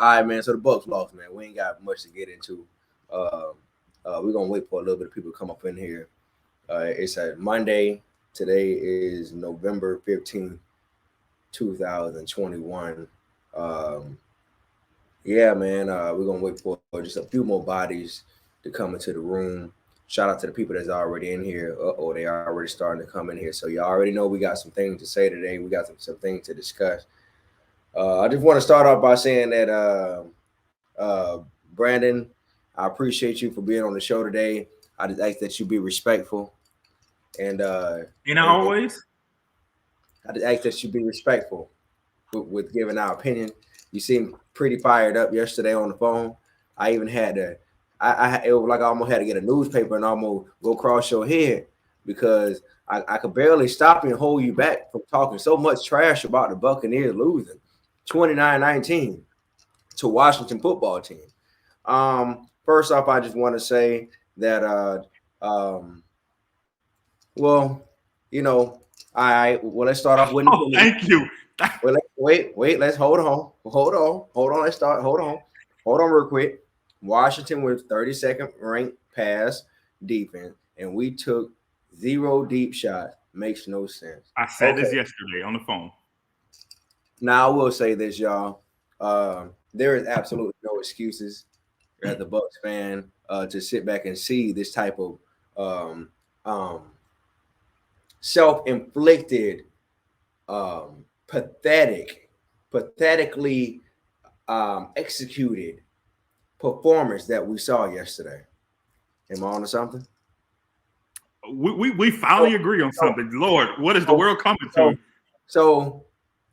All right, man. So the Bucs lost, man. We ain't got much to get into. Uh, we're gonna wait for a little bit of people to come up in here. It's a Monday. Today is November 15th, 2021. Um, yeah, man. We're gonna wait for just a few more bodies to come into the room. Shout out to the people that's already in here. Oh, they already starting to come in here. So you already know we got some things to say today. We got some things to discuss. I just want to start off by saying that Brandon, I appreciate you for being on the show today. I just ask that you be respectful and and Always. I just ask that you be respectful with giving our opinion. You seemed pretty fired up yesterday on the phone. I even had to, it was like I almost had to get a newspaper and almost go across your head because I could barely stop you and hold you back from talking so much trash about the Buccaneers losing 29-19 to Washington football team. First off, I just want to say that um, well, you know, I well let's start off with Oh, thank you. well, wait, let's hold on. Hold on, real quick. Washington was 32nd ranked pass defense, and we took zero deep shots. Makes no sense. I said Okay, this yesterday on the phone. now I will say this, y'all. There is absolutely no excuses as the Bucks fan to sit back and see this type of um, um, self-inflicted, pathetically executed performance that we saw yesterday. Am I on to something? We So, finally agree on so, something. Lord, what is the so, world coming so, to?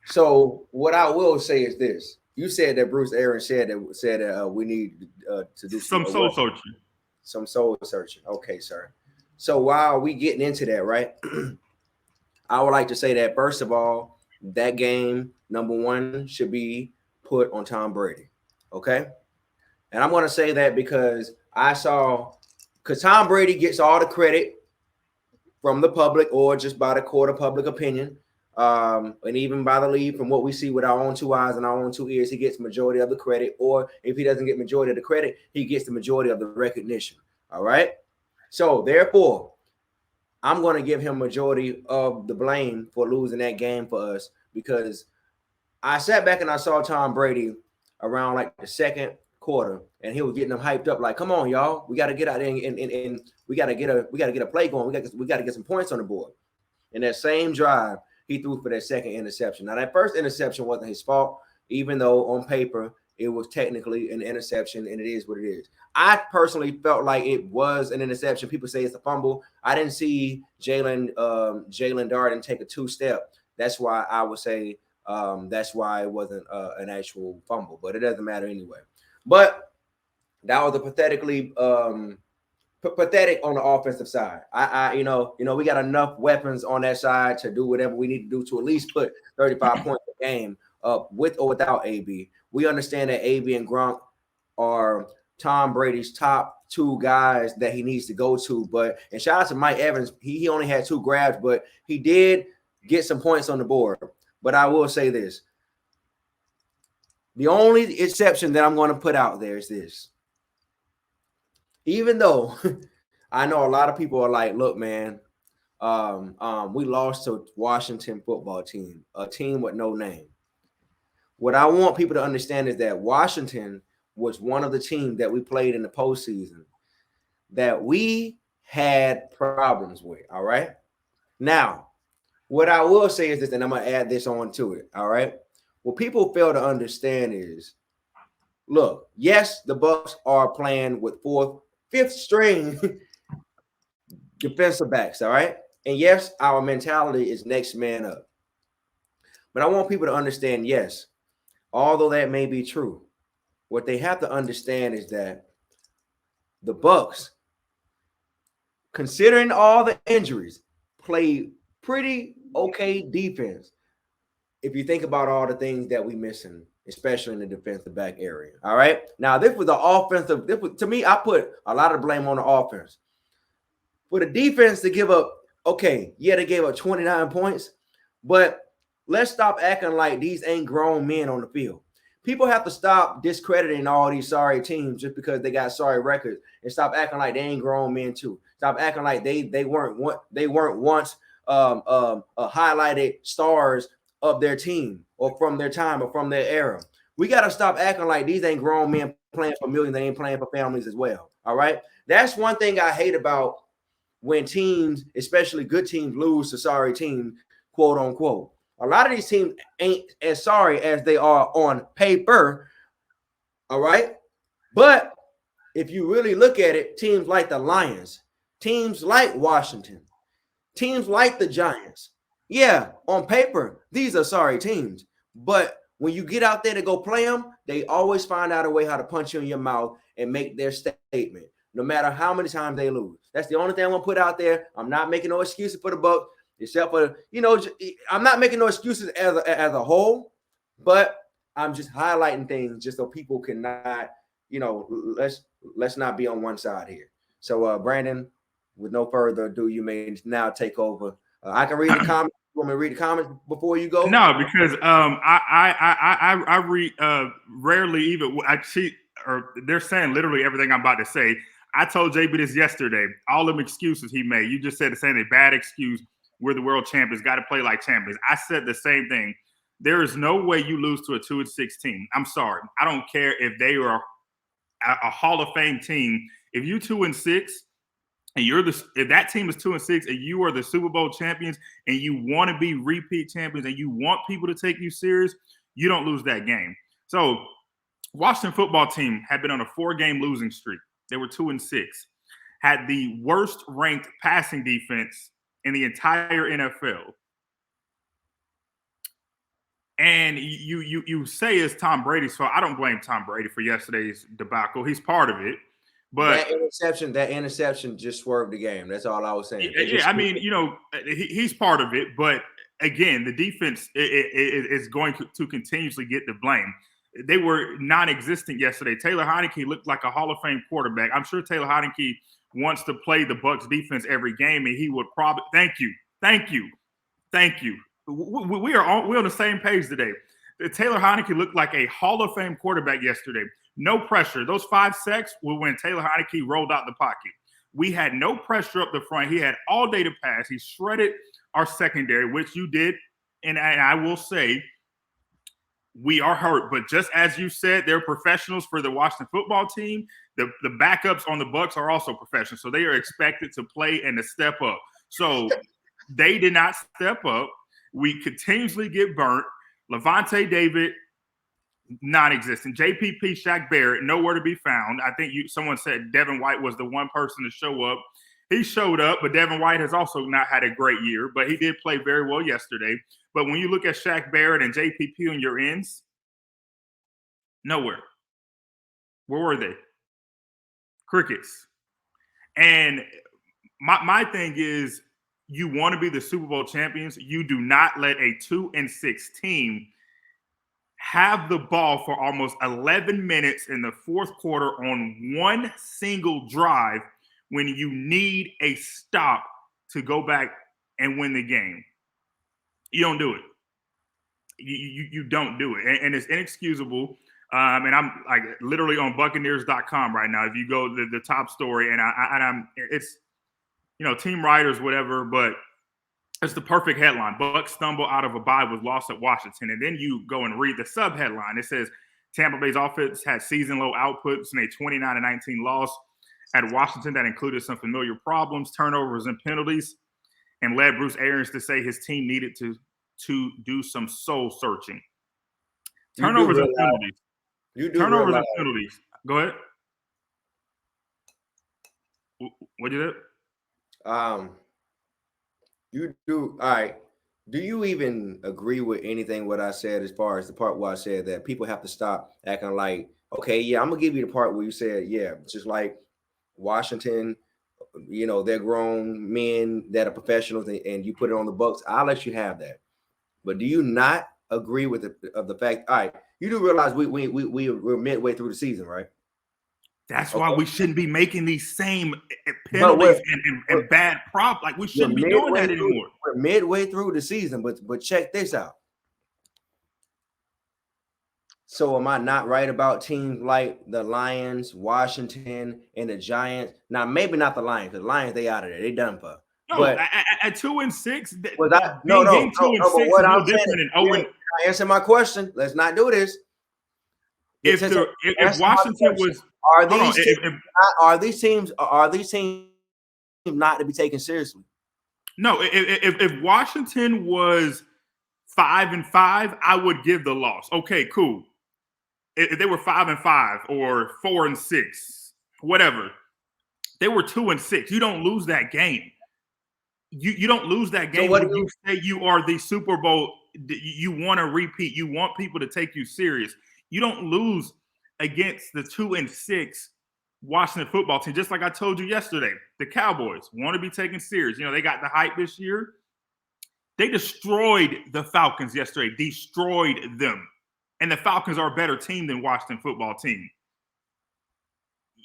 so what I will say is this: you said that Bruce Aaron said that we need to do some Some soul what? searching. Some soul searching. Okay, sir. So while we getting into that, right? I would like to say that first of all, that game number one should be put on Tom Brady. Okay, and I'm going to say that because because Tom Brady gets all the credit from the public or just by the court of public opinion, and even by the league from what we see with our own two eyes and our own two ears, he gets majority of the credit. Or if he doesn't get majority of the credit, he gets the majority of the recognition. All right. So therefore, I'm going to give him majority of the blame for losing that game for us because I sat back and I saw Tom Brady around like the second quarter, and he was getting them hyped up like, "Come on, y'all, we got to get out there and we got to get a play going. We got to get some points on the board." In that same drive, he threw for that second interception. Now that first interception wasn't his fault, even though on paper it was technically an interception, and it is what it is. I personally felt like it was an interception. People say it's a fumble. I didn't see Jalen Darden take a two-step. That's why I would say that's why it wasn't an actual fumble, but it doesn't matter anyway. But that was a pathetic on the offensive side. We got enough weapons on that side to do whatever we need to do to at least put 35 points a game up with or without AB. We understand that AB and Gronk are Tom Brady's top two guys that he needs to go to. But and shout out to Mike Evans, he only had two grabs, but he did get some points on the board. But I will say this: the only exception that I'm going to put out there is this. Even though I know a lot of people are like, look, man, we lost to Washington football team, a team with no name. What I want people to understand is that Washington was one of the teams that we played in the postseason that we had problems with. All right. Now, what I will say is this, and I'm gonna add this on to it. All right. What people fail to understand is, look, yes, the Bucs are playing with fourth, fifth string defensive backs. All right. And yes, our mentality is next man up. But I want people to understand, yes, although that may be true, what they have to understand is that the Bucs, considering all the injuries, played pretty okay defense. If you think about all the things that we missing, especially in the defensive back area. All right. Now, this was the offensive. To me, I put a lot of blame on the offense. For the defense to give up, okay, yeah, they gave up 29 points, but let's stop acting like these ain't grown men on the field. people have to stop discrediting all these sorry teams just because they got sorry records, and stop acting like they ain't grown men too. Stop acting like they weren't once highlighted stars of their team or from their time or from their era. We got to stop acting like these ain't grown men playing for millions. They ain't playing for families as well. All right. That's one thing I hate about when teams, especially good teams, lose to sorry teams, quote unquote. A lot of these teams ain't as sorry as they are on paper. All right. But if you really look at it, teams like the Lions, teams like Washington, teams like the Giants, yeah, on paper, these are sorry teams. But when you get out there to go play them, they always find out a way how to punch you in your mouth and make their statement, no matter how many times they lose. That's the only thing I'm going to put out there. I'm not making no excuses for the Bucs, except for, I'm not making no excuses as a whole, but I'm just highlighting things just so people cannot, let's not be on one side here. So, Brandon, with no further ado, you may now take over. I can read the comments. You want me to read the comments before you go? No, because I read rarely even I cheat, or they're saying literally everything I'm about to say. I told JB this yesterday. All them excuses he made. You just said the same thing. Bad excuse. We're the world champions. Got to play like champions. I said the same thing. There is no way you lose to a 2-6 team. I'm sorry. I don't care if they are a Hall of Fame team. If you 2-6. And if that team is 2-6 and you are the Super Bowl champions and you want to be repeat champions and you want people to take you serious, you don't lose that game. So Washington football team had been on a 4-game losing streak. They were 2-6, had the worst ranked passing defense in the entire NFL. And you say it's Tom Brady's fault. I don't blame Tom Brady for yesterday's debacle. He's part of it. But that interception just swerved the game. That's all I was saying. Yeah, I mean, he's part of it. But again, the defense is going to continuously get the blame. They were non-existent yesterday. Taylor Heinicke looked like a Hall of Fame quarterback. I'm sure Taylor Heinicke wants to play the Bucs defense every game, and he would probably. Thank you. We're on the same page today. Taylor Heinicke looked like a Hall of Fame quarterback yesterday. No pressure. Those 5 sacks were when Taylor Heinicke rolled out the pocket. We had no pressure up the front. He had all day to pass. He shredded our secondary, which you did. And I will say, we are hurt. But just as you said, they're professionals for the Washington football team. The backups on the Bucs are also professionals. So they are expected to play and to step up. So they did not step up. We continuously get burnt. Levante David, non-existent. JPP, Shaq Barrett, nowhere to be found. I think someone said Devin White was the one person to show up. He showed up, but Devin White has also not had a great year, but he did play very well yesterday. But when you look at Shaq Barrett and JPP on your ends, nowhere. Where were they? Crickets. And my thing is, you want to be the Super Bowl champions. You do not let a 2-6 team have the ball for almost 11 minutes in the fourth quarter on one single drive when you need a stop to go back and win the game. You don't do it. You don't do it. And it's inexcusable. And I'm like literally on Buccaneers.com right now. If you go to the top story, and it's team writers, whatever, but it's the perfect headline. Bucs stumble out of a bye with loss at Washington. And then you go and read the sub-headline. It says Tampa Bay's offense had season-low outputs in a 29-19 loss at Washington that included some familiar problems, turnovers, and penalties, and led Bruce Arians to say his team needed to do some soul-searching. Turnovers and penalties. Turnovers and penalties. Go ahead. What did you do? You do. All right. Do you even agree with anything what I said as far as the part where I said that people have to stop acting like, okay, yeah, I'm going to give you the part where you said, yeah, just like Washington, they're grown men that are professionals and you put it on the Bucs. I'll let you have that. But do you not agree with the fact, all right, you do realize we're midway through the season, right? That's why we shouldn't be making these same penalties and bad prop. Like we shouldn't be doing that anymore. We're midway through the season, but check this out. So am I not right about teams like the Lions, Washington, and the Giants? Now maybe not the Lions, because the Lions they out of there, they done for. No, But at 2-6, was I no no being no 2 and no? But 6 what is no I'm saying, different than you 0 ain't answer my question. Let's not do this. if Since if answer my Washington question, was are hold on these teams are these teams not to be taken seriously? no if Washington was 5-5, I would give the loss. Okay, cool. If they were 5-5 or 4-6, whatever, they were 2-6. You don't lose that game. You don't lose that So game what when do you you say you are the Super Bowl. You want to repeat. You want people to take you serious. You don't lose against the 2-6 Washington football team. Just like I told you yesterday, the Cowboys want to be taken serious. You know, they got the hype this year. They destroyed the Falcons yesterday, destroyed them. And the Falcons are a better team than Washington football team.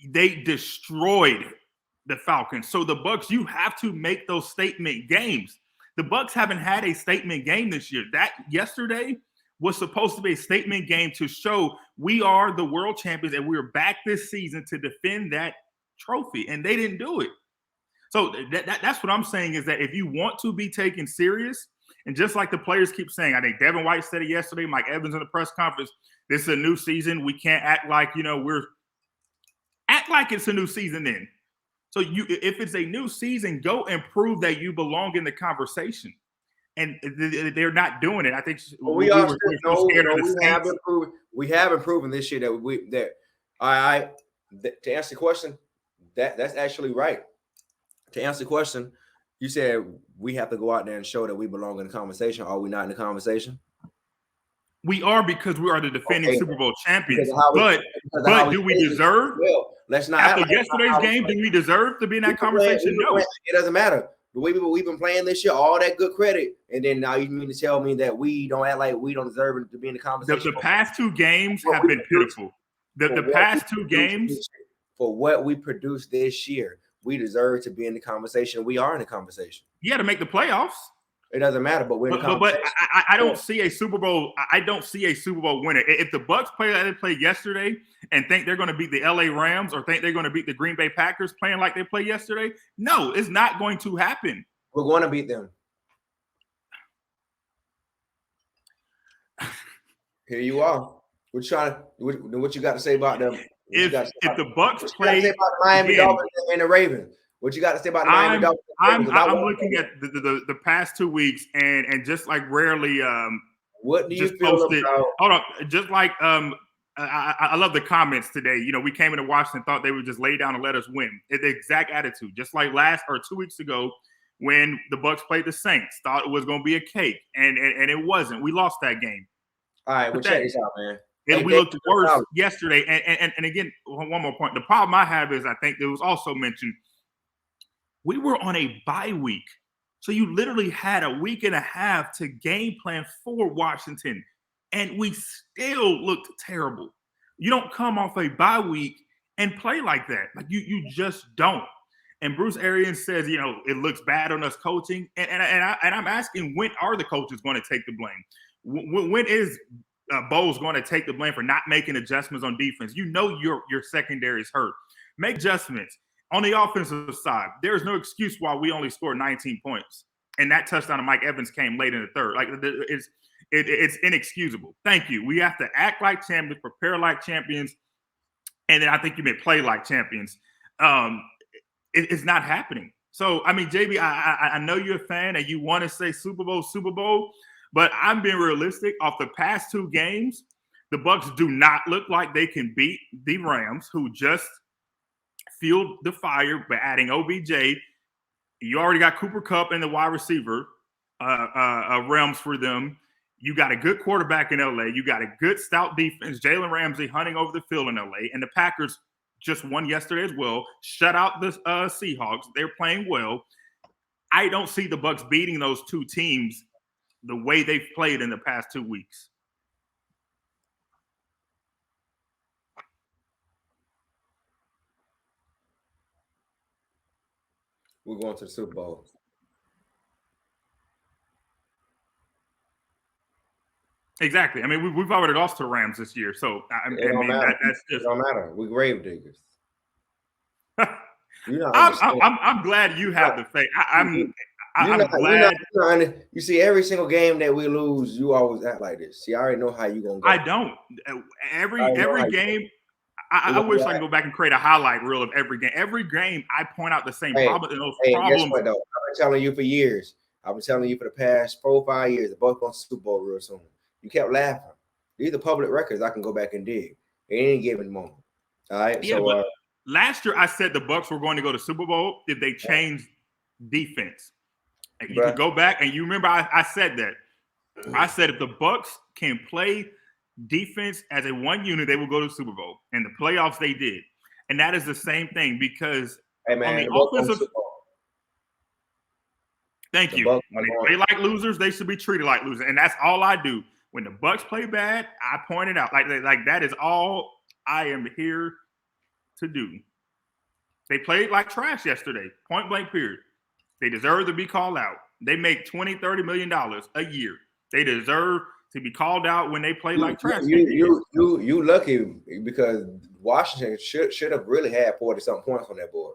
They destroyed the Falcons. So the Bucs, you have to make those statement games. The Bucs haven't had a statement game this year. That yesterday was supposed to be a statement game to show we are the world champions and we're back this season to defend that trophy. And they didn't do it. So that's what I'm saying is that if you want to be taken serious, and just like the players keep saying, I think Devin White said it yesterday, Mike Evans in the press conference, this is a new season. We can't act like, act like it's a new season then. So if it's a new season, go and prove that you belong in the conversation. And they're not doing it. I think we we are were still so scared of the we have Saints. improved. We have proven this year that I to answer the question, that's actually right. To answer the question, you said we have to go out there and show that we belong in the conversation. Are we not in the conversation? We are because we are the defending Super Bowl champions. But do we deserve? Well, let's not After yesterday's game, do we deserve to be in that conversation? No. It doesn't matter. The way we've been playing this year, all that good credit, and then now you mean to tell me that we don't act like we don't deserve to be in the conversation? The past two games have been pitiful. The past two games, for what we produced this year, we deserve to be in the conversation. We are in the conversation. You got to make the playoffs. It doesn't matter, but we're in the conversation. But I don't see a Super Bowl. I don't see a Super Bowl winner. If the Bucs play like they played yesterday and think they're going to beat the LA Rams or think they're going to beat the Green Bay Packers playing like they played yesterday, no, it's not going to happen. We're going to beat them. Here you are. We're trying. What you got to say about them? If the Bucs play about the Miami Dolphins and the Ravens, what you got to say about the Miami Dolphins? I'm looking at the past 2 weeks and just like rarely what do you feel about? Hold on, just like I love the comments today. You know, we came into Washington, thought they would just lay down and let us win. It's the exact attitude, just like 2 weeks ago when the Bucs played the Saints, thought it was going to be a cake, and it wasn't. We lost that game. All right, well, check this out, man. And we looked worse yesterday. And again, one more point. The problem I have is I think it was also mentioned we were on a bye week. So you literally had a week and a half to game plan for Washington, and we still looked terrible. You don't come off a bye week and play like that. Like you just don't. And Bruce Arians says, it looks bad on us coaching. And I'm asking, when are the coaches going to take the blame? When is Bowles going to take the blame for not making adjustments on defense? Your secondary is hurt. Make adjustments. On the offensive side, there's no excuse why we only scored 19 points. And that touchdown of Mike Evans came late in the third. Like, it's inexcusable. Thank you. We have to act like champions, prepare like champions, and then I think you may play like champions. It's not happening. So, I mean, JB, I know you're a fan and you want to say Super Bowl, but I'm being realistic. Off the past 2 games, the Bucs do not look like they can beat the Rams, who just fueled the fire by adding OBJ. You already got Cooper Kupp in the wide receiver realms for them. You got a good quarterback in LA. You got a good stout defense. Jalen Ramsey hunting over the field in LA. And the Packers just won yesterday as well. Shut out the Seahawks. They're playing well. I don't see the Bucs beating those 2 teams the way they've played in the past 2 weeks. We're going to the Super Bowl. Exactly. I mean, we've already lost to the Rams this year, so I It mean matter. that's just. It don't matter. We grave diggers. You not I'm, understand. I'm glad you have the faith. You, I'm glad. you see, every single game that we lose, you always act like this. See, I already know how you gonna go. I don't. Every game. I wish I could go back and create a highlight reel of every game. Every game, I point out the same problem and those problems. Guess what though? I've been telling you for years. I've been telling you for the past 4 or 5 years. The Bucs going to Super Bowl real soon. You kept laughing. These are public records. I can go back and dig at any given moment. All right. Yeah, so but last year I said the Bucs were going to go to Super Bowl if they changed defense. You could go back and you remember I said that. I said if the Bucs can play defense as a one unit, they will go to the Super Bowl. And the playoffs they did. And that is the same thing because hey man, on the offensive. Thank you. When they play like losers, they should be treated like losers. And that's all I do. When the Bucs play bad, I point it out. Like that is all I am here to do. They played like trash yesterday. Point blank period. They deserve to be called out. They make $20-30 million a year. They deserve to be called out when they play like trash. You lucky because Washington should have really had 40-something points on that board.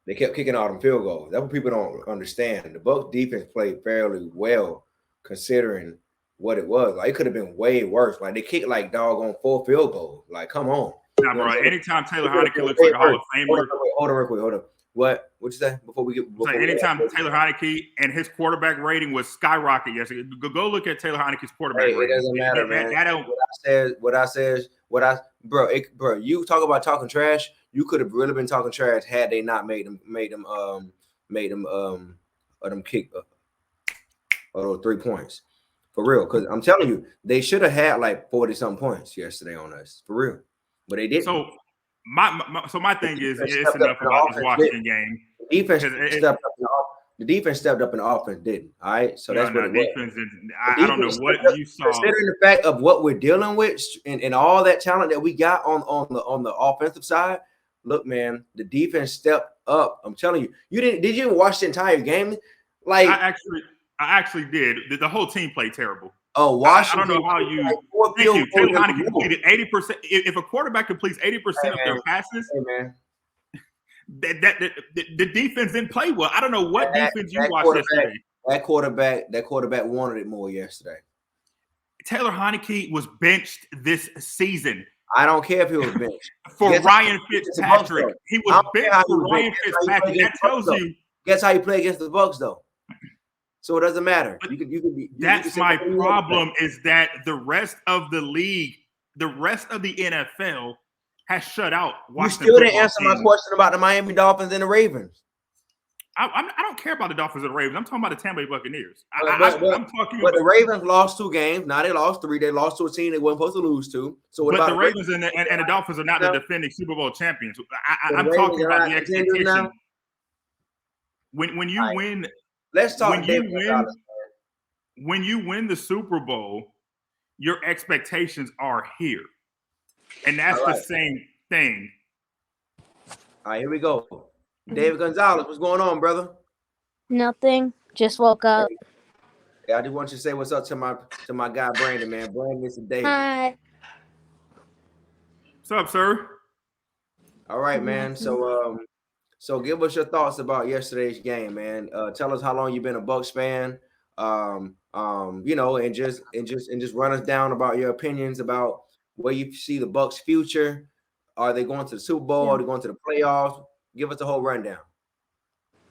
They kept kicking all them field goals. That's what people don't understand. The Bucs defense played fairly well considering what it was. Like it could have been way worse. Like they kicked like doggone 4 field goals. Like come on. Nah, bro. Anytime Taylor Heinicke looks like a Hall of Famer. Hold on real quick. Hold on. What you say before we get? Anytime Taylor Heinicke and his quarterback rating was skyrocket yesterday. Go look at Taylor Heinicke's quarterback rating. It doesn't matter, man. Bro, you talk about talking trash. You could have really been talking trash had they not made them kick those 3 points for real. Because I'm telling you, they should have had like 40-something points yesterday on us for real, but they didn't. So my thing is it's enough about this Washington game. The defense stepped up in the offense, didn't. All right, so that's what it was. I don't know what you saw. Considering the fact of what we're dealing with and all that talent that we got on the offensive side, look, man, the defense stepped up. I'm telling you, did you even watch the entire game? Like I actually did. The whole team played terrible. Oh, Washington! I don't know how you. Thank you. Taylor Heinicke completed 80%. If a quarterback completes 80% of their passes, hey man, the defense didn't play well. I don't know what defense you watched yesterday. That quarterback wanted it more yesterday. Taylor Heinicke was benched this season. I don't care if he was benched for Ryan Fitzpatrick. He was benched for Ryan Fitzpatrick. That tells you. Guess how you play against the Bucs, though. So it doesn't matter. That's my problem is that the rest of the league, the rest of the NFL has shut out Washington. You still didn't answer my question about the Miami Dolphins and the Ravens. I don't care about the Dolphins and the Ravens. I'm talking about the Tampa Bay Buccaneers. The Ravens lost 2 games. Now they lost 3. They lost to a team they weren't supposed to lose to. So what about the Ravens and the Dolphins are not the defending Super Bowl champions. I'm talking about the expectation. When you win. Let's talk. When you win the Super Bowl, your expectations are here, and that's the same thing. All right, here we go. David Gonzalez, what's going on, brother? Nothing. Just woke up. Yeah, I just want you to say what's up to my guy Brandon, man. Brandon is David. Hi. What's up, sir? All right, man. So give us your thoughts about yesterday's game, man. Tell us how long you've been a Bucs fan. And just run us down about your opinions about where you see the Bucs' future. Are they going to the Super Bowl? Are they going to the playoffs? Give us a whole rundown.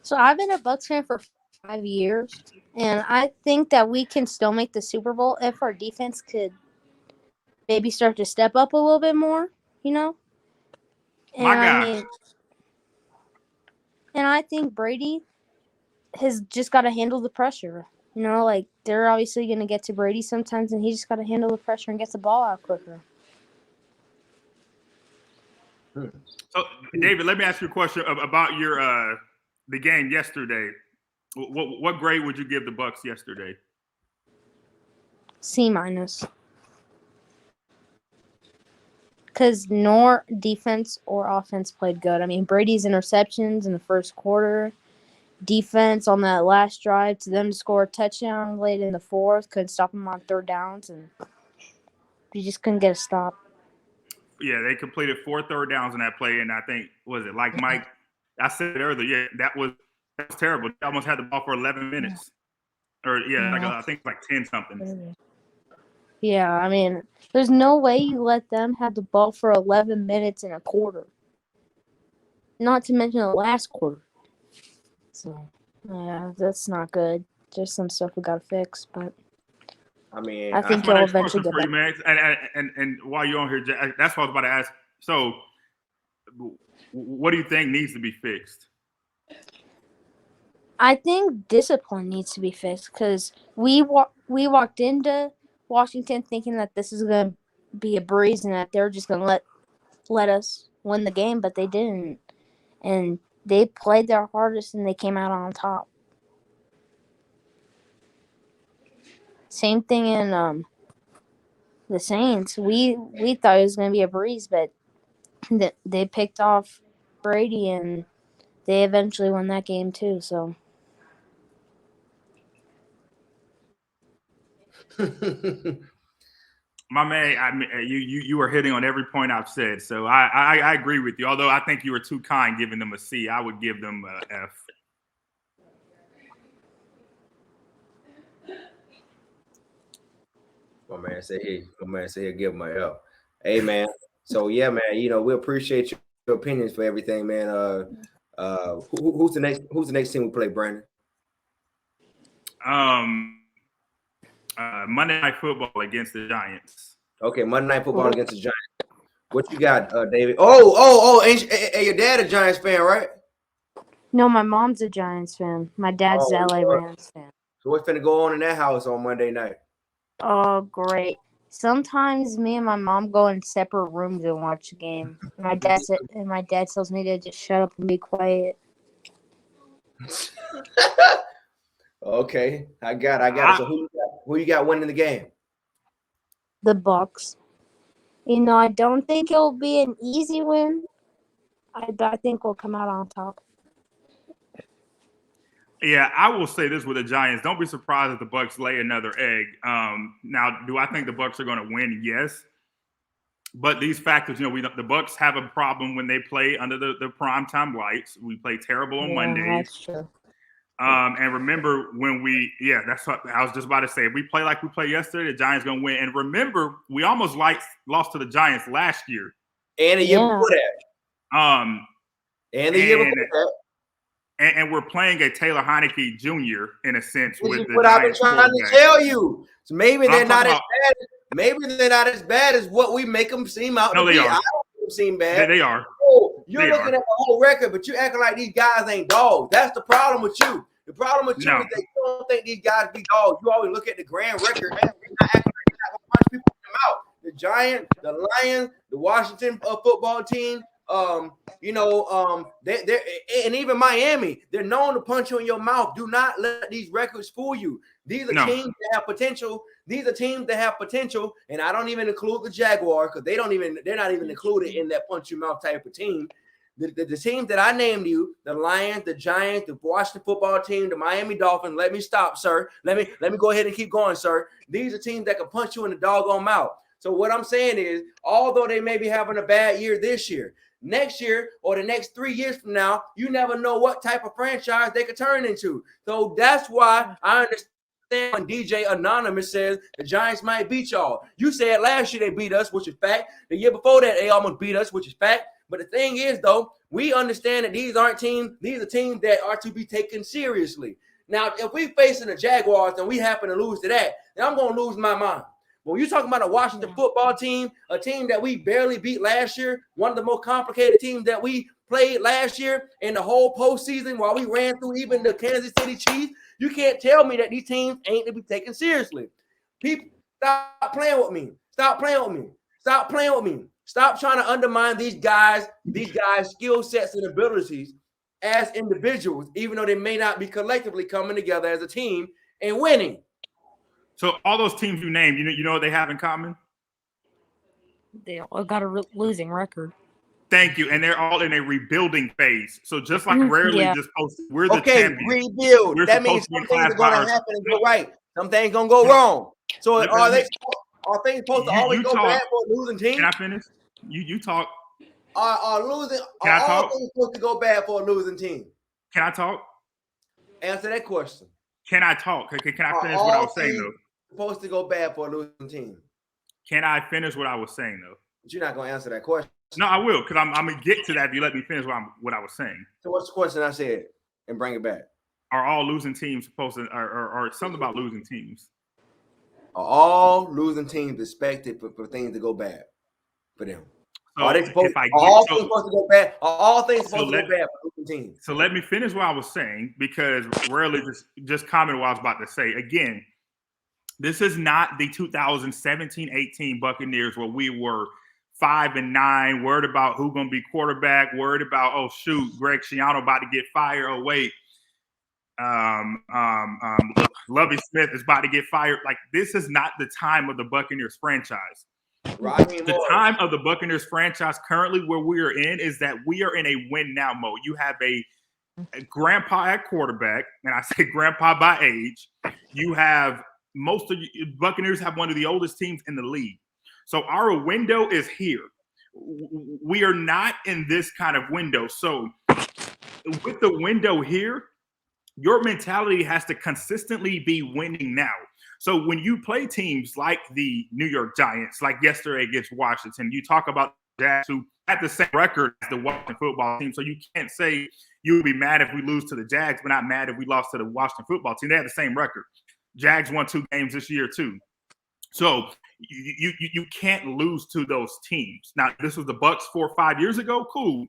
So I've been a Bucs fan for 5 years, and I think that we can still make the Super Bowl if our defense could maybe start to step up a little bit more, And I think Brady has just got to handle the pressure. They're obviously going to get to Brady sometimes, and he just got to handle the pressure and get the ball out quicker. So, David, let me ask you a question about your the game yesterday. What grade would you give the Bucs yesterday? C-. Because nor defense or offense played good. I mean, Brady's interceptions in the first quarter defense on that last drive to them to score a touchdown late in the fourth. Couldn't stop them on third downs, and you just couldn't get a stop. Yeah, they completed 4 third downs in that play, and I think like Mike? I said earlier, yeah, that was terrible. They almost had the ball for 11 minutes, or I think like 10 something. Yeah, I mean, there's no way you let them have the ball for 11 minutes in a quarter. Not to mention the last quarter. So, yeah, that's not good. There's some stuff we got to fix, but I mean, I think they'll eventually get for you, back. man. And while you're on here, that's what I was about to ask. So, what do you think needs to be fixed? I think discipline needs to be fixed because we walked into Washington thinking that this is going to be a breeze and that they're just going to let us win the game, but they didn't. And they played their hardest and they came out on top. Same thing in the Saints. We thought it was going to be a breeze, but they picked off Brady and they eventually won that game too. So. My man, you were hitting on every point I've said, so I agree with you. Although I think you were too kind giving them a C, I would give them a F. My man said he'll give him a F. Hey man, so yeah, man, we appreciate your opinions for everything, man. Who's the next team we play, Brandon? Monday Night Football against the Giants. Okay, Monday Night Football against the Giants. What you got, David? Oh, ain't your dad a Giants fan, right? No, my mom's a Giants fan. My dad's the LA Rams fan. So what's finna go on in that house on Monday night? Oh, great. Sometimes me and my mom go in separate rooms and watch the game. My dad tells me to just shut up and be quiet. Okay, I got it. So who you got winning the game? The Bucs. I don't think it'll be an easy win. I think we'll come out on top. Yeah, I will say this with the Giants. Don't be surprised if the Bucs lay another egg. Now, do I think the Bucs are going to win? Yes. But these factors, the Bucs have a problem when they play under the primetime lights. We play terrible on Mondays. That's true. And remember that's what I was just about to say. If we play like we played yesterday, the Giants going to win. And remember, we almost lost to the Giants last year. And the year before that. And the year before that. And we're playing a Taylor Heineke Jr. in a sense. This is what I've been trying to tell you. So maybe they're not as bad. Maybe they're not as bad as what we make them seem out to be. I don't make them seem bad. They are. Oh, you're looking at the whole record, but you acting like these guys ain't dogs. That's the problem with you. The problem with you is that you don't think these guys be dogs. You always look at the grand record and not acting like you got a bunch of people in them out. The Giants, the Lions, the Washington football team. They're and even Miami, they're known to punch you in your mouth. Do not let these records fool you. These are teams that have potential. These are teams that have potential, and I don't even include the Jaguars because they're not even included in that punch your mouth type of team. The teams that I named you, the Lions, the Giants, the Washington football team, the Miami Dolphins. Let me stop, sir. Let me go ahead and keep going, sir. These are teams that can punch you in the doggone mouth. So what I'm saying is, although they may be having a bad year this year, next year or the next 3 years from now, you never know what type of franchise they could turn into. So that's why I understand when DJ Anonymous says the Giants might beat y'all. You said last year they beat us, which is fact. The year before that, they almost beat us, which is fact. But the thing is, though, we understand that these aren't teams. These are teams that are to be taken seriously. Now, if we facing the Jaguars and we happen to lose to that, then I'm going to lose my mind. When you're talking about a Washington football team, a team that we barely beat last year, one of the most complicated teams that we played last year in the whole postseason while we ran through even the Kansas City Chiefs, you can't tell me that these teams ain't to be taken seriously. People, stop playing with me. Stop playing with me. Stop playing with me. Stop trying to undermine these guys' skill sets and abilities as individuals, even though they may not be collectively coming together as a team and winning. So all those teams you named, you know what they have in common? They all got a losing record. Thank you. And they're all in a rebuilding phase. So just like rarely Yeah. just posted, we're the Okay, champions. rebuild. We're That supposed means to be some in things class are going by to happen and ourselves. go right. Some things going to go wrong. So Let are me- things supposed to always you go talk. bad for a losing team? Can I finish? You talk. Are Can all I talk? things supposed to go bad for a losing team? Can I talk? Answer that question. Can I talk? Can I Are finish what I all was saying things though? supposed to go bad for a losing team? Can I finish what I was saying though? But you're not going to answer that question. No, I will, because I'm gonna get to that if you let me finish what I was saying. So what's the question I said? And bring it back. Are all losing teams supposed to, or something about losing teams? Are all losing teams expected for things to go bad for them? So Are they supposed? if I Are get all so, things supposed to go bad? Are all things so supposed to let, go bad for losing teams? so let me finish what I was saying, because rarely just comment what I was about to say. Again, this is not the 2017-18 Buccaneers where we were 5-9, worried about who's going to be quarterback, worried about, oh shoot, Greg Schiano about to get fired. Oh wait, Lovie Smith is about to get fired. Like, this is not the time of the Buccaneers franchise. The time of the Buccaneers franchise currently where we are in is that we are in a win now mode. You have a grandpa at quarterback, and I say grandpa by age. You have most of you Buccaneers have one of the oldest teams in the league. So our window is here. We are not in this kind of window. So with the window here, your mentality has to consistently be winning now. So when you play teams like the New York Giants, like yesterday against Washington, you talk about Jags who had the same record as the Washington football team. So you can't say you would be mad if we lose to the Jags, but not mad if we lost to the Washington football team. They have the same record. Jags won 2 games this year too. So you can't lose to those teams. Now, this was the Bucs 4 or 5 years ago. Cool.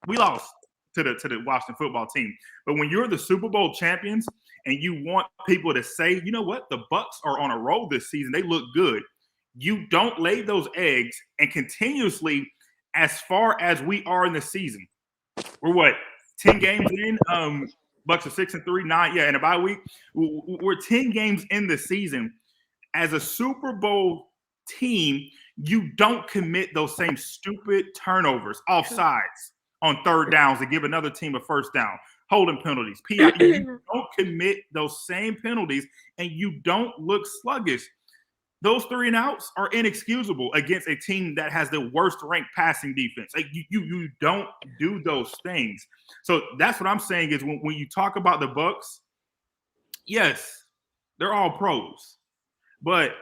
We lost to the Washington football team. But when you're the Super Bowl champions and you want people to say, you know what, the Bucs are on a roll this season, they look good. You don't lay those eggs and continuously, as far as we are in the season, we're what, 10 games in? Bucs are 6-3, 9, yeah, in a bye week. We're 10 games in the season. As a Super Bowl team, you don't commit those same stupid turnovers, offsides on third downs to give another team a first down, holding penalties, PI. You don't commit those same penalties, and you don't look sluggish. Those 3 and outs are inexcusable against a team that has the worst ranked passing defense. Like, you don't do those things. So that's what I'm saying is when you talk about the Bucs, yes, they're all pros. But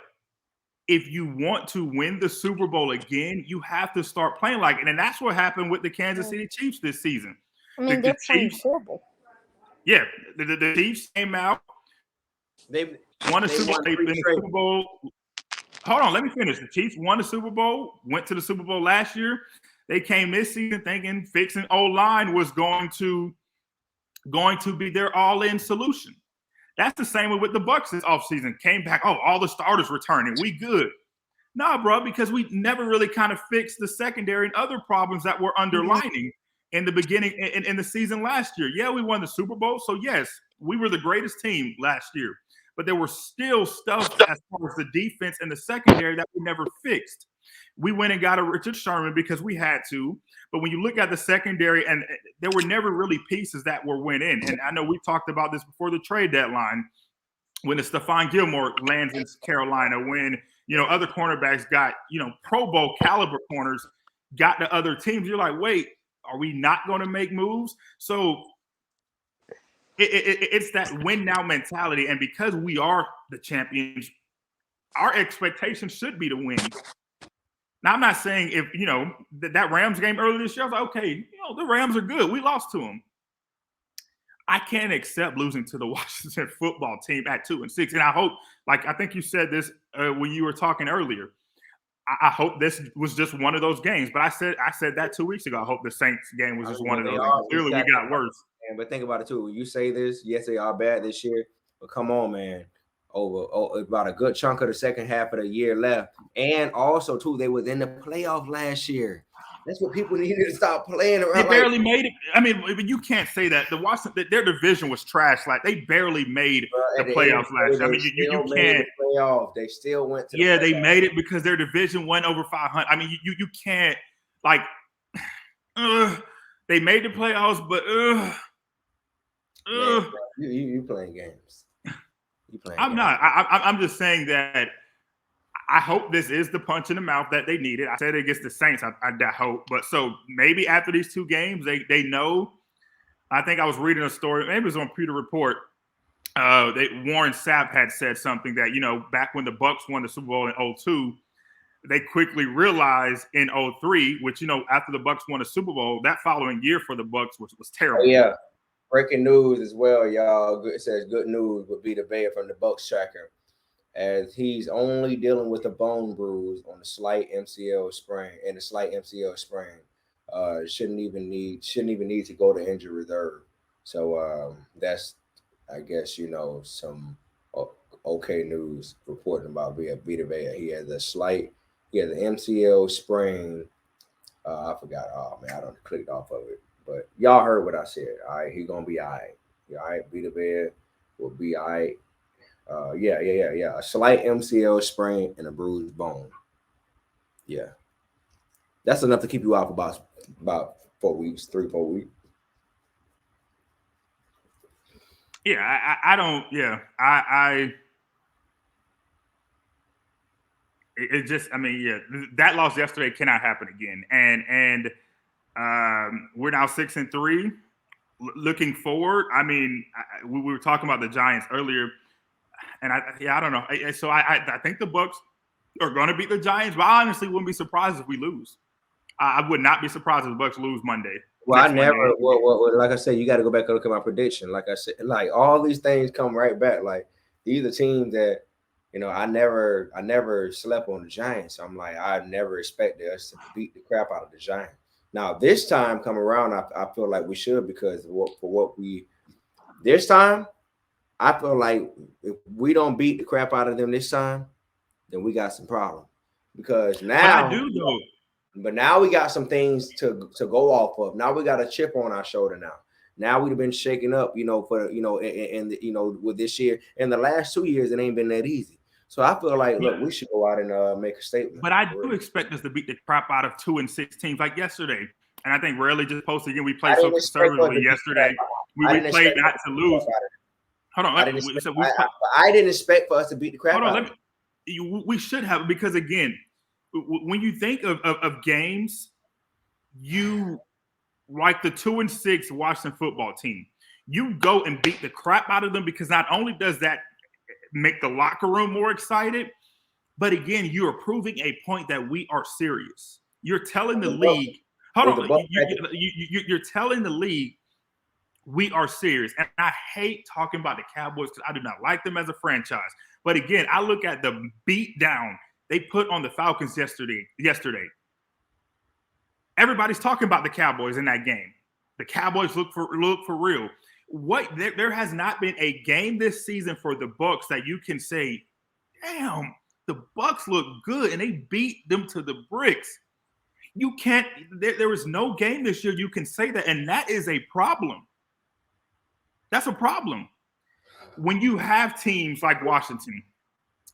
if you want to win the Super Bowl again, you have to start playing like it. And that's what happened with the Kansas City Chiefs this season. I mean, they're playing horrible. Yeah, the Chiefs came out. They won the Super Bowl. Hold on, let me finish. The Chiefs won the Super Bowl, went to the Super Bowl last year. They came this season thinking fixing O-line was going to be their all-in solution. That's the same way with the Bucs this offseason. Came back, oh, all the starters returning. We good. Nah, bro, because we never really kind of fixed the secondary and other problems that were underlining in the beginning in the season last year. Yeah, we won the Super Bowl. So, yes, we were the greatest team last year. But there were still stuff as far as the defense and the secondary that we never fixed. We went and got a Richard Sherman because we had to. But when you look at the secondary, and there were never really pieces that were went in. And I know we talked about this before the trade deadline when the Stephon Gilmore lands in Carolina, when, other cornerbacks got, Pro Bowl caliber corners got to other teams. You're like, wait, are we not going to make moves? So it's that win now mentality. And because we are the champions, our expectation should be to win. Now, I'm not saying if, that Rams game earlier this year, I was like, okay, the Rams are good. We lost to them. I can't accept losing to the Washington football team at 2-6. And I hope, like, I think you said this when you were talking earlier. I hope this was just one of those games. But I said that 2 weeks ago. I hope the Saints game was just one of those games. Clearly, we got worse. But think about it, too. When you say this, yes, they are bad this year. But come on, man. About a good chunk of the second half of the year left. And also, too, they was in the playoff last year. That's what people needed to stop playing around. They barely made it. I mean, you can't say that. The Washington, their division was trash. Like, they barely made the playoffs last year. I mean, you can't. Playoff. They still went to. Yeah, they made it because their division went over 500. I mean, you can't, like. They made the playoffs, but Man, you playing games. You playing I'm games. not. I'm just saying that I hope this is the punch in the mouth that they needed. I said it against the Saints. I hope, but so maybe after these 2 games, they know. I think I was reading a story. Maybe it was on Pewter Report. Warren Sapp had said something that, back when the Bucs won the Super Bowl in 2002, they quickly realized in 2003, which, after the Bucs won the Super Bowl, that following year for the Bucs was terrible. Oh, yeah. Breaking news as well, y'all. It says good news would be the Bear from the Bucs tracker, as he's only dealing with a bone bruise on a slight MCL sprain and a slight MCL sprain. Shouldn't even need to go to injury reserve. So that's, I guess, some okay news reporting about Vita Vea. He has an MCL sprain. I forgot. Oh man, I don't clicked off of it. But y'all heard what I said. All right, he gonna be all right. All right, Vita Vea will be all right. Yeah. A slight MCL sprain and a bruised bone. Yeah, that's enough to keep you off about 4 weeks, 3-4 weeks. Yeah, I don't. Yeah, it just. I mean, yeah, that loss yesterday cannot happen again. And we're now 6-3. Looking forward, I mean, we were talking about the Giants earlier, and I don't know. So I think the Bucs are going to beat the Giants, but I honestly wouldn't be surprised if we lose. I would not be surprised if the Bucs lose Monday. Well, well, like I said, you got to go back and look at my prediction. Like I said, like all these things come right back. Like these are teams that, I never slept on the Giants. I'm like, I never expected us to beat the crap out of the Giants. Now this time come around, I feel like we should, because this time, I feel like if we don't beat the crap out of them this time, then we got some problem. Because now, but I do though. But now we got some things to go off of. Now we got a chip on our shoulder. Now we've been shaking up, for with this year. In the last 2 years, it ain't been that easy. So I feel like, look, we should go out and make a statement. But I do expect us to beat the crap out of 2-6 teams like yesterday. And I think Rarely just posted again. We played so conservatively yesterday. We played not to lose. Hold on. I didn't expect for us to beat the crap out of them. We should have, because again, when you think of games, you like the 2-6 Washington football team, you go and beat the crap out of them, because not only does that make the locker room more excited, but again, you are proving a point that we are serious. You're telling the league, you're telling the league we are serious. And I hate talking about the Cowboys because I do not like them as a franchise. But again, I look at the beat down they put on the Falcons yesterday. Everybody's talking about the Cowboys in that game. The Cowboys look for real. There has not been a game this season for the Bucs that you can say, damn, the Bucs look good and they beat them to the bricks. You can't. There is no game this year you can say that, and that is a problem. That's a problem. When you have teams like Washington,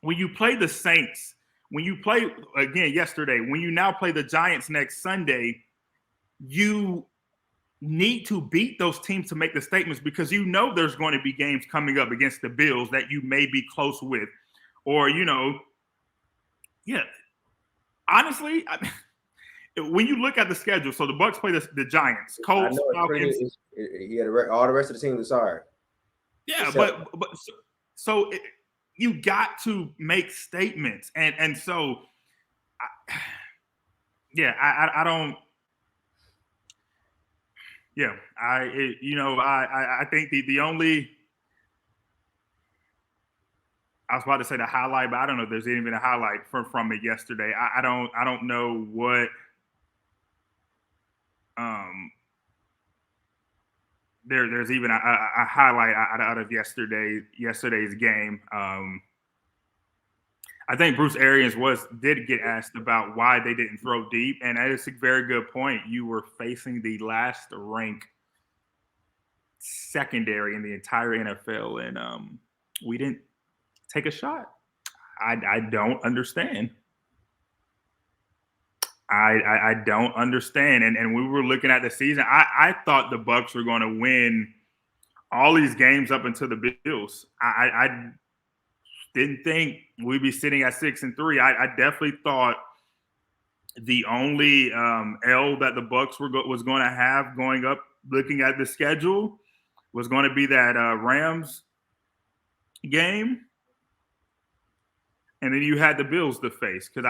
when you play the Saints, when you play again yesterday, when you now play the Giants next Sunday, you need to beat those teams to make the statements, because there's going to be games coming up against the Bills that you may be close with, or honestly, when you look at the schedule, so the Bucs play the Giants, Colts, Falcons. All the rest of the teams are sorry. Yeah, but so you got to make statements, and so I don't. Yeah, I think the only, I was about to say the highlight, but I don't know if there's even a highlight from it yesterday. I don't know what there's even a highlight out of yesterday's game. I think Bruce Arians did get asked about why they didn't throw deep, and that is a very good point. You were facing the last ranked secondary in the entire NFL, and we didn't take a shot. I don't understand. I don't understand. And we were looking at the season. I thought the Bucs were going to win all these games up until the Bills. I didn't think we'd be sitting at 6-3. I definitely thought the only L that the Bucs was going to have going up, looking at the schedule, was going to be that Rams game. And then you had the Bills to face because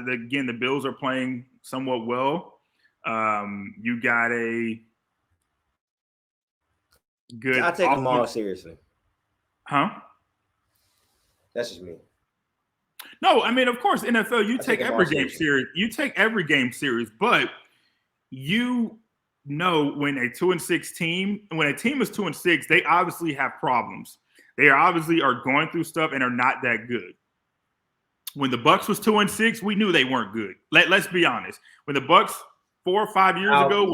again, the Bills are playing somewhat well. You got a good. I take them all seriously. Huh? That's just me. No, I mean, of course, NFL, you take every game serious. You take every game serious, but you know when a 2-6 team, when a team is 2-6, they obviously have problems. They obviously are going through stuff and are not that good. When the Bucs was 2-6, we knew they weren't good. Let's be honest. When the Bucs 4 or 5 years ago,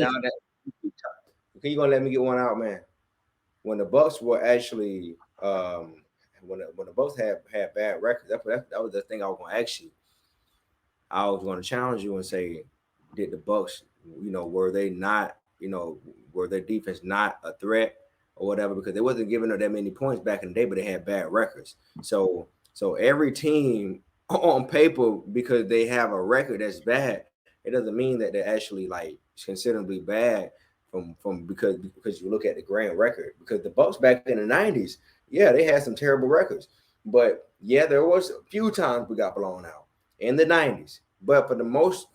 you gonna let me get one out, man? When the Bucs were actually, when the Bucs had bad records, that was the thing I was gonna ask you. I was gonna challenge you and say, did the Bucs, were they not, were their defense not a threat or whatever? Because they wasn't giving up that many points back in the day, but they had bad records. So every team on paper, because they have a record that's bad, it doesn't mean that they're actually like considerably bad from because you look at the grand record. Because the Bucs back in the 90s, yeah, they had some terrible records, but yeah, there was a few times we got blown out in the 90s, but for the most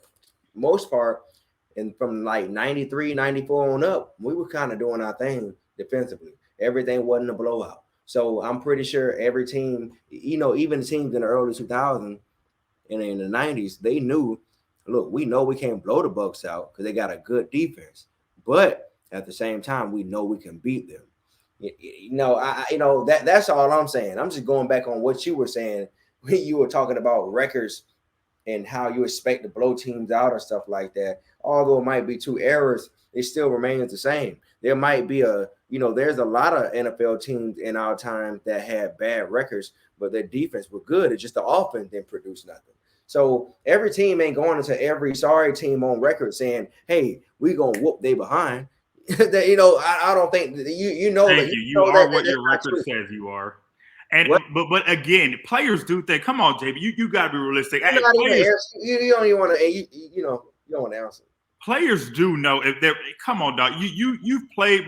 part, and from like 93, 94 on up, we were kind of doing our thing defensively. Everything wasn't a blowout. So I'm pretty sure every team, even the teams in the early 2000s and in the 90s, they knew, look, we know we can't blow the Bucs out because they got a good defense, but at the same time, we know we can beat them. That's all I'm saying. I'm just going back on what you were saying when you were talking about records and how you expect to blow teams out or stuff like that. Although it might be 2 errors, it still remains the same. There might be there's a lot of NFL teams in our time that had bad records, but their defense was good. It's just the offense didn't produce nothing. So every team ain't going into every sorry team on record saying, "Hey, we gonna whoop they behind." I don't think you know Thank that you are what your record says you are. And but again, players do think. Come on, JB, you got to be realistic. Hey, you don't even want to. You don't want to answer. Players do know if they're. Come on, dog. You've played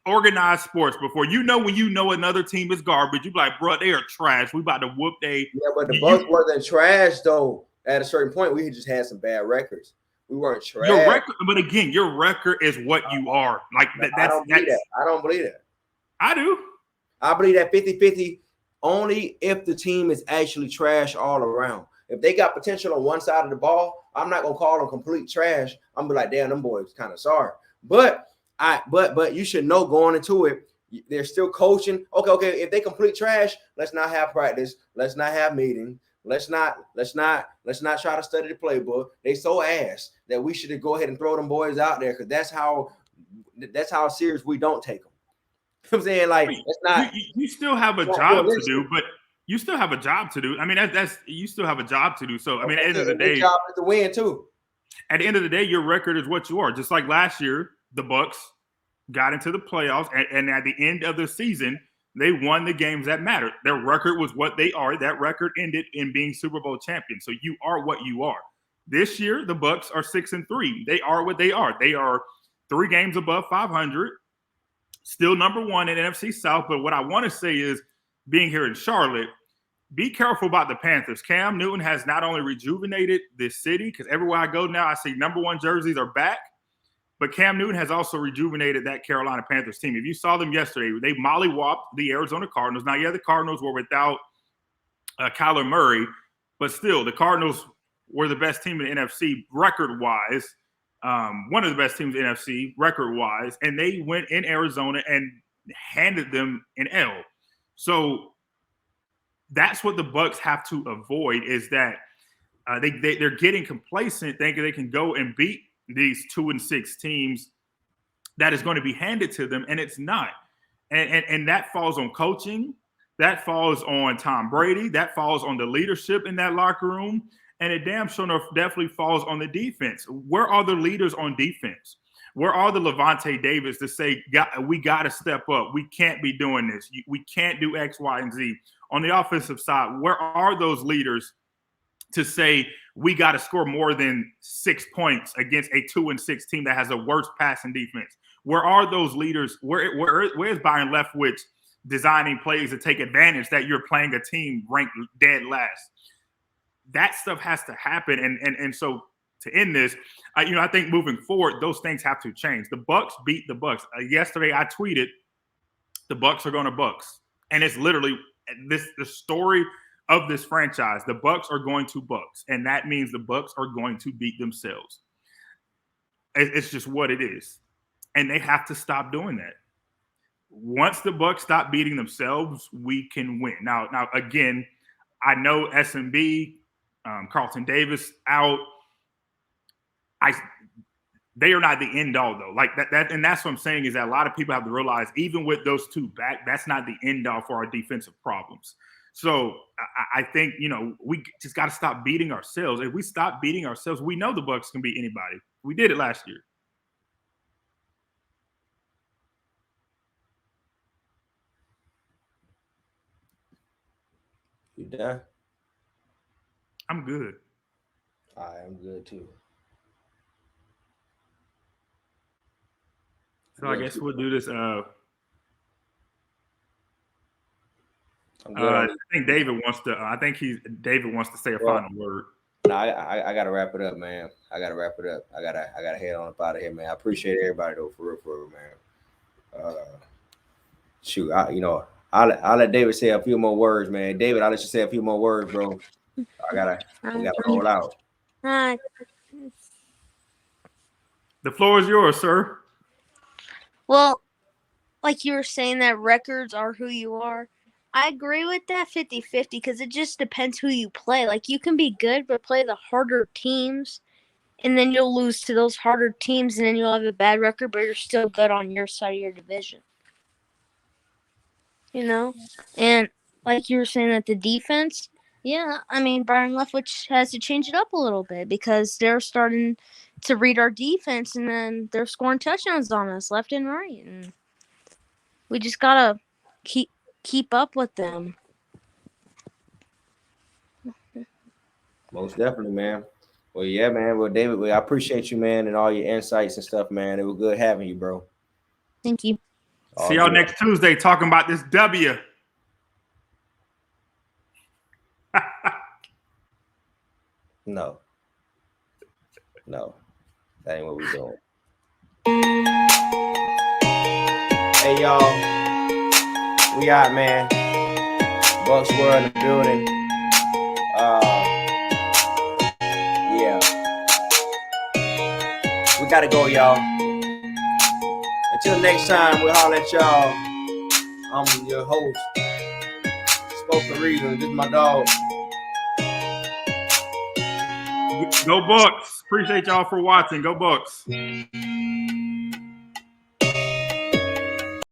organized sports before. You know when you know another team is garbage. You be like, bro, they are trash. We about to whoop they. Yeah, but the Bucs wasn't trash though. At a certain point, we just had some bad records. We weren't trash. Your record, but again, your record is what you are. Like I don't believe that. I don't believe that. I do. I believe that 50-50 only if the team is actually trash all around. If they got potential on one side of the ball, I'm not gonna call them complete trash. I'm gonna be like, damn, them boys kind of sorry. But you should know going into it, they're still coaching. Okay. If they complete trash, let's not have practice. Let's not have meetings. Let's not try to study the playbook. They so ass that we should go ahead and throw them boys out there because that's how serious we don't take them. You know what I'm saying, like, it's not. You still have a job to do, but you still have a job to do. I mean, that's you still have a job to do. So I mean, at the end of the day, job is to win too. At the end of the day, your record is what you are. Just like last year, the Bucs got into the playoffs, and at the end of the season, they won the games that mattered. Their record was what they are. That record ended in being Super Bowl champions. So you are what you are. This year, the Bucs are 6-3. They are what they are. They are 3 games above 500. Still number 1 in NFC South. But what I want to say is, being here in Charlotte, be careful about the Panthers. Cam Newton has not only rejuvenated this city, because everywhere I go now, I see number 1 jerseys are back, but Cam Newton has also rejuvenated that Carolina Panthers team. If you saw them yesterday, they mollywopped the Arizona Cardinals. Now, yeah, the Cardinals were without Kyler Murray, but still, the Cardinals were the best team in the NFC record-wise. One of the best teams in NFC record-wise, and they went in Arizona and handed them an L. So that's what the Bucs have to avoid, is that they're getting complacent, thinking they can go and beat these 2-6 teams that is going to be handed to them, and it's not. And that falls on coaching. That falls on Tom Brady. That falls on the leadership in that locker room. And it damn sure enough definitely falls on the defense. Where are the leaders on defense? Where are the Levante Davis to say, we got to step up? We can't be doing this. We can't do X, Y, and Z. On the offensive side, where are those leaders to say we got to score more than 6 points against a 2-6 team that has a worse passing defense? Where are those leaders? Where's Byron Leftwich designing plays to take advantage that you're playing a team ranked dead last? That stuff has to happen. And so to end this, I think moving forward, those things have to change. The Bucs beat the Bucs. Yesterday, I tweeted, the Bucs are going to Bucs. And it's literally the story of this franchise. The Bucs are going to Bucs. And that means the Bucs are going to beat themselves. It's just what it is. And they have to stop doing that. Once the Bucs stop beating themselves, we can win. Now again, I know SMB, Carlton Davis out. They are not the end all though. Like that, and that's what I'm saying is that a lot of people have to realize, even with those two back, that's not the end all for our defensive problems. So I think we just got to stop beating ourselves. If we stop beating ourselves, we know the Bucs can beat anybody. We did it last year. You done? I'm good. I am good too. So I guess we'll do this. I'm good. I think David wants to. David wants to say a final word. No, I gotta wrap it up, man. I gotta head on up out of here, man. I appreciate everybody though, for real, man. Shoot, I'll let David say a few more words, man. David, I'll let you say a few more words, bro. We gotta roll out. The floor is yours, sir. Well, like you were saying that records are who you are. I agree with that 50-50 because it just depends who you play. Like, you can be good but play the harder teams, and then you'll lose to those harder teams, and then you'll have a bad record, but you're still good on your side of your division. And like you were saying that the defense, Byron Leftwich has to change it up a little bit because they're starting to read our defense, and then they're scoring touchdowns on us left and right, and we just gotta keep up with them. Most definitely, man. Well, yeah, man. Well, David, I appreciate you, man, and all your insights and stuff, man. It was good having you, bro. Thank you. See y'all next Tuesday talking about this W. No, that ain't what we doing. Hey, y'all, we out, man. Bucs were in the building. Yeah, we gotta go, y'all. Until next time, we'll holler at y'all. I'm your host, Spoken Reason. This is my dog. Go Bucs. Appreciate y'all for watching. Go Bucs.